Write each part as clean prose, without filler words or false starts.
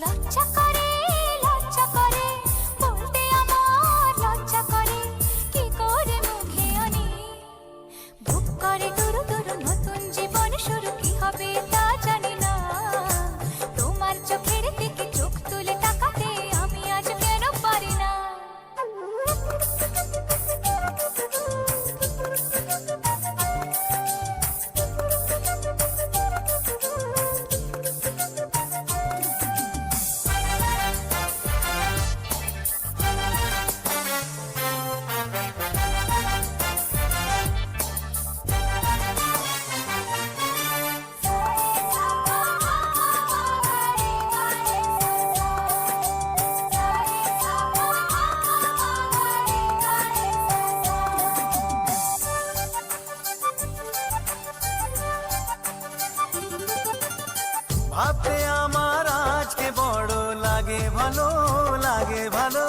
লজ্জা করে বলতে আমার লজ্জা করে, কি করে মুখে আনি। বুক করে দুরু দুরু নতুন জীবন শুরু, কি হবে তা জানি না। তোমার চোখের দিকে চোখ তুলে তাকাতে আমি আজ কেন পারি না। ভাবতে আমার আজকে বড় লাগে ভালো, লাগে ভালো।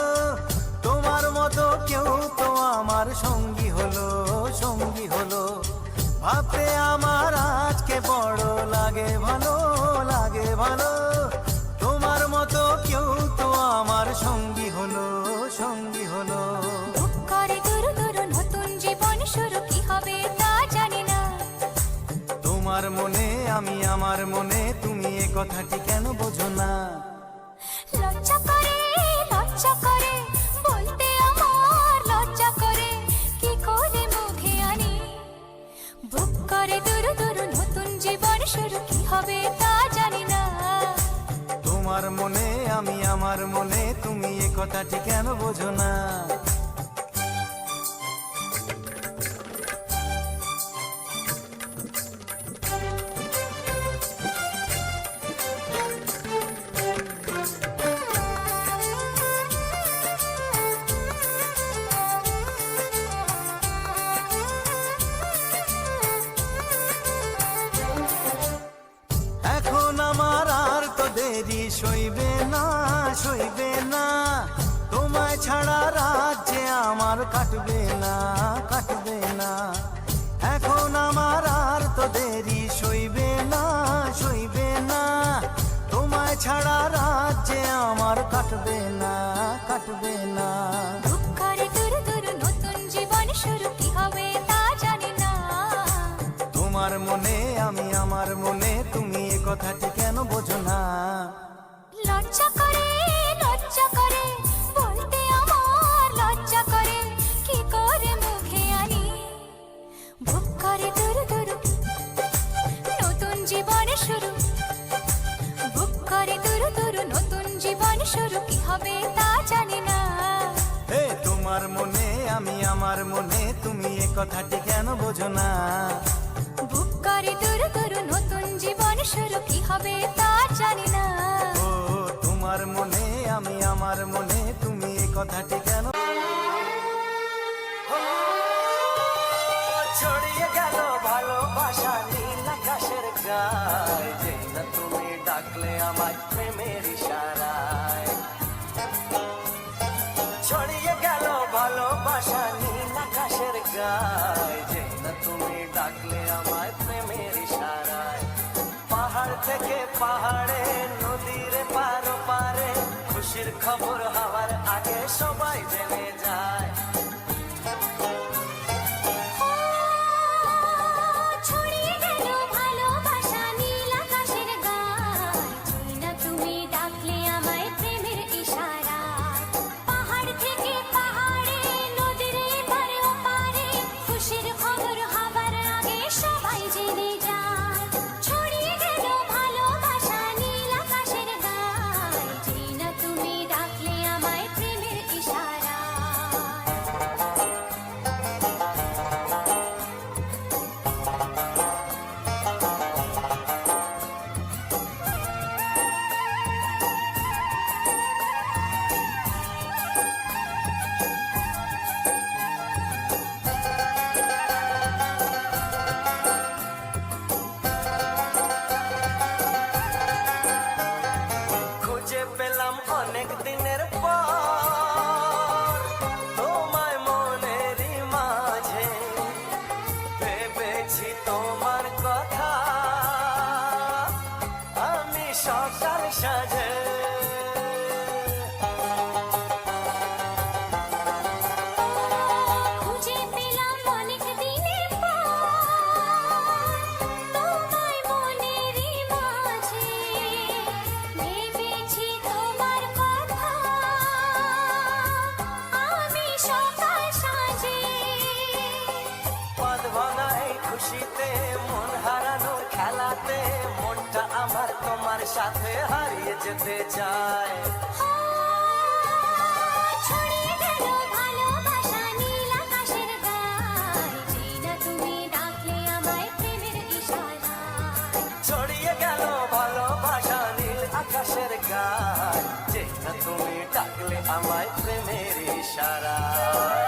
তোমার মতো কেউ তো আমার সঙ্গী হলো, সঙ্গী হলো। ভাবতে আমার আজকে বড় লাগে ভালো, লাগে ভালো। তোমার মতো কেউ তো আমার সঙ্গী হলো, সঙ্গী হলো। বুক করে দুরু দুরু নতুন জীবন শুরু, কি হবে তা জানি না। তোমার মনে আমি, আমার মনে তুমি, এ কথাটি কেন বোঝো না। লজ্জা করে বলতে আমার লজ্জা করে, কি করে মুখে আনি। বুক করে দুরু দুরু নতুন জীবন শুরু, কি হবে তা জানি না। তোমার মনে আমি, আমার মনে তুমি, এ কথাটি কেন বোঝো না। এখন আমার আর তো দেরি সইবে না, সইবে না। তোমায় ছাড়া রাজ্যে আমার কাটবে না, কাটবে না। এখন আমার আর তো দেরি সইবে না, সইবে না। তোমায় ছাড়া রাজ্যে আমার কাটবে না, কাটবে না। বুক করে দুরু দুরু নতুন জীবন শুরু, কি হবে তা জানি না। তোমার মনে আমি, আমার মনে তুমি, এ কথাটি কেন বোঝো না। লজ্জা করে বলতে আমার লজ্জা করে, কি করে মুখে আনি। বুক করে দুরু দুরু নতুন জীবন শুরু, বুক করে দুরু দুরু নতুন জীবন শুরু, কি হবে তা জানি না। হে তোমার মনে আমি, আমার মনে তুমি, এ কথাটি কেন বোঝো না। বুক করে দুরু দুরু নতুন জীবন শুরু, কি হবে তা জানি না। ও তোমার মনে আমি, আমার মনে তুমি, এ কথাটি কেন। ছড়িয়ে গেল ভালোবাসা নীল আকাশের গায়ে, যেই না তুমি ডাকলে আমার প্রেমের ইশারায়। ছড়িয়ে গেল ভালোবাসা নীল আকাশের গায়ে, যেই না তুমি ডাকলে আমার প্রেমের ইশারায়। পাহাড় থেকে পাহাড়ে, নদীর পারো পারে, খুশির খবর হওয়ার আগে সবাই জেনে যায়। ছড়িয়ে গেল ভালোবাসা নীল আকাশের গায়ে, যেই না তুমি ডাকলে আমায় প্রেমের ইশারায়। পাহাড় থেকে পাহাড়ে, নদীর এপারে ওপারে, খুশির খবর হবার আগে সবাই জেনে যায়। ছড়িয়ে গেল ভালোবাসা নীল আকাশের গায়ে, যেই না তুমি ডাকলে আমায় প্রেমের ইশারায়। খুঁজে পেলাম অনেক দিনের পর তোমায় মনেরই মাঝে, ভেবেছি তোমার কথা আমি সকাল সাজে। সাথে হারিয়ে যেতে চায়। ছড়িয়ে গেল ভালোবাসা নীল আকাশের গায়, যেই না তুমি ডাকলে আমায় প্রেমের ইশারায়। ছড়িয়ে গেল ভালোবাসা নীল আকাশের গায়, যেই না তুমি ডাকলে আমায় প্রেমের ইশারায়।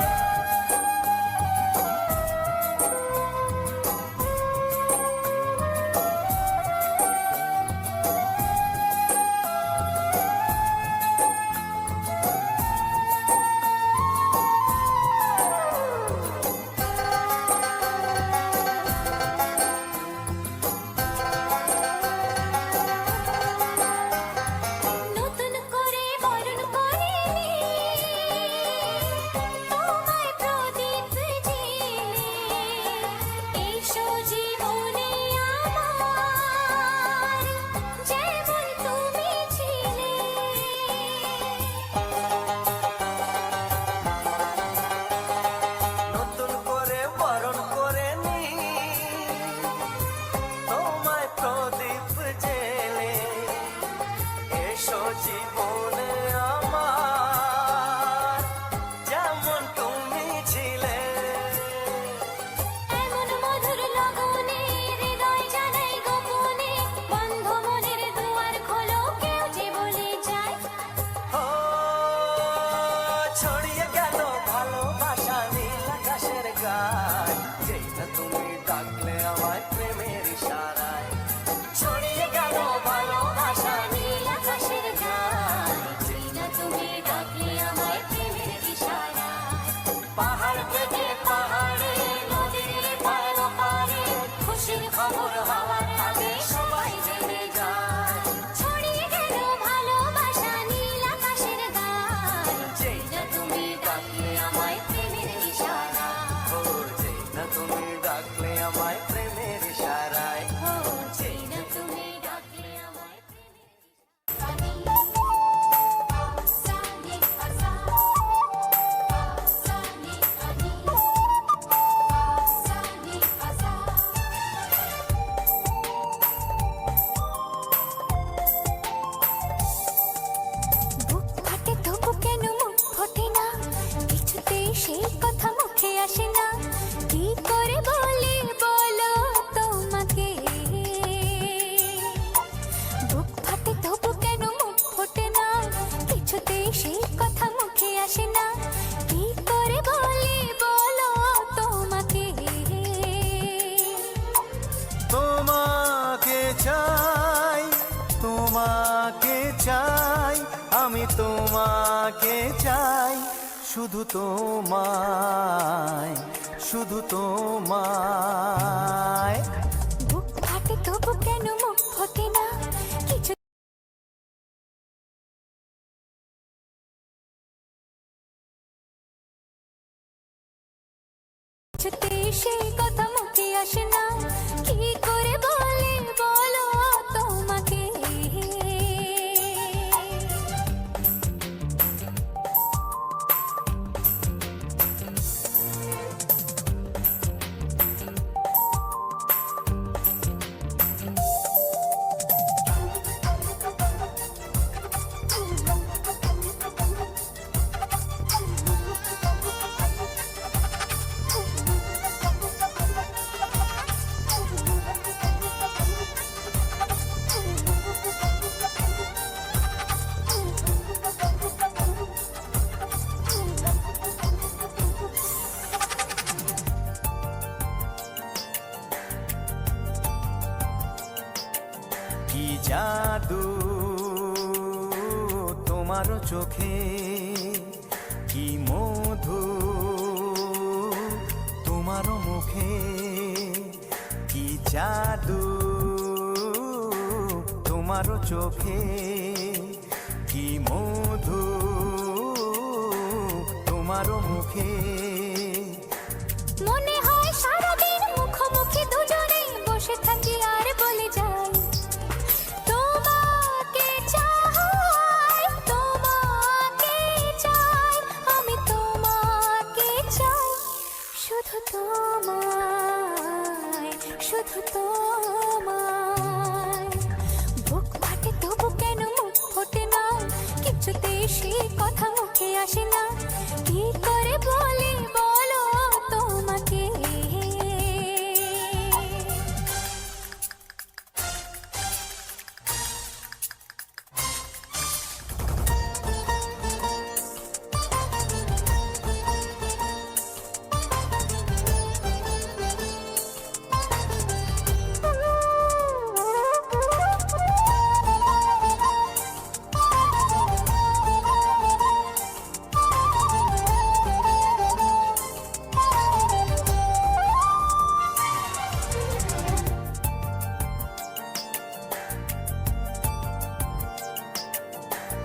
নতুন করে বরণ করে তোমায় প্রদীপ জেলে, এসো জীবনে আমার, যেমন তুমি ছিলে। নতুন করে বরণ করে নি তোমায় প্রদীপ জেলে, এসো জীবনে আমার, যেমন তুমি ছিলে। এমন মধুর লগনে হৃদয় জানাই গোপনে, বন্ধ মনের দুয়ার খোলো, কেউ যে বলে যায়। ও ছড়িয়ে গেল ভালোবাসা নীল আকাশের গায়, যেই না তুমি ডাকলে আমায় প্রেমের ইশারায়। ছড়িয়ে গেল ভালোবাসা নীল আকাশের গায়, যেই না তুমি ডাকলে আমায় প্রেমের ইশারায়। পাহাড় থেকে পাহাড়ে, নদীর পার পারে, খুশির খবর হওয়ার আগে সবাই জেনে যায়। ছড়িয়ে গেল ভালোবাসা নীল আকাশের গায়, যেই না তুমি ডাকলে আমায় প্রেমের ইশারায়। ও যেই না তুমি ডাকলে আমায় প্রেমের ইশারায়। ও যেই না তুমি ডাকলে আমায় প্রেমের বুক ফাটে তবু কেন মুখ ফোটে না, কিছুতেই সেই কথা মুখে আসে না, কি করে বলি বলো তোমাকে। বুক ফাটে তবু কেন মুখ ফোটে না, কিছুতেই সেই কথা মুখে আসে না, কি করে বলি বলো তোমাকে। তোমাকে চাই, তোমাকে চাই, আমি তোমাকে চাই, শুধু তোমায়, শুধু তোমায়। বুক ফাটে তবু কেন মুখ ফোটে না, কিছু কিছুতেই সেই কথা মুখে আসে না, কি করে বলি বলো তোমাকে। কি জাদু তোমারও চোখে, কি মধু তোমারও মুখে, কি জাদু তোমারও চোখে, কি মধু তোমারও মুখে। মনে হয় সারাদিন মুখোমুখি দুজনে বসে থাকি আর বলে যাই, তোমাকে চাই, তোমাকে চাই, আমি তোমাকে চাই, শুধু তোমায়, শুধু তোমায়। বুক ফাটে কথা মুখে আসে না, কি করে বলি বলো তোমাকে।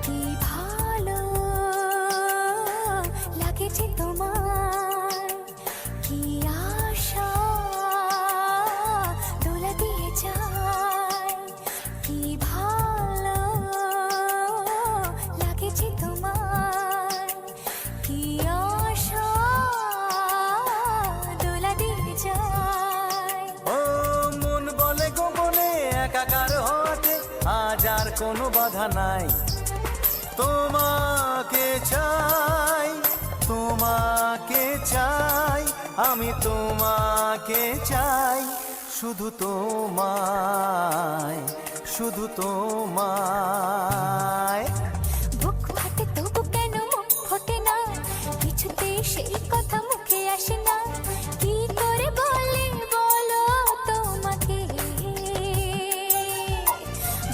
কি ভালো লাগেছে তোমার, কি আশা দোলা দিয়ে যায়। কি ভালো লাগেছে তোমার, কি আশা দোলা দিয়ে যায়। ও মন বলে গোপনে একাকার হতে আজ আর কোনো বাধা নাই। তোমাকে চাই, তোমাকে চাই, আমি তোমাকে চাই, শুধু তোমায়, শুধু তোমায়। বুক ফাটে তবু কেন মুখ ফোটে না, কিছুতে সেই কথা মুখে আসে না, কি করে বলি বলো তোমাকে।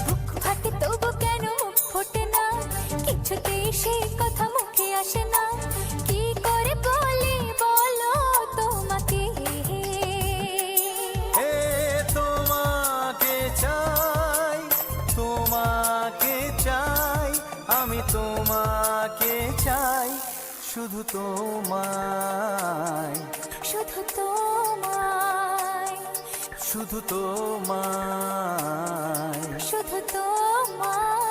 বুক ফাটে তবু কেন মুখ ফোটে না, কিছুতে সেই কথা মুখে আসে না, কি করে বলি বলো তোমাকে। এ তোমাকে চাই, তোমাকে চাই, আমি তোমাকে চাই, শুধু তোমায়, শুধু তোমায়, শুধু তোমায়। শুধু তোমায়।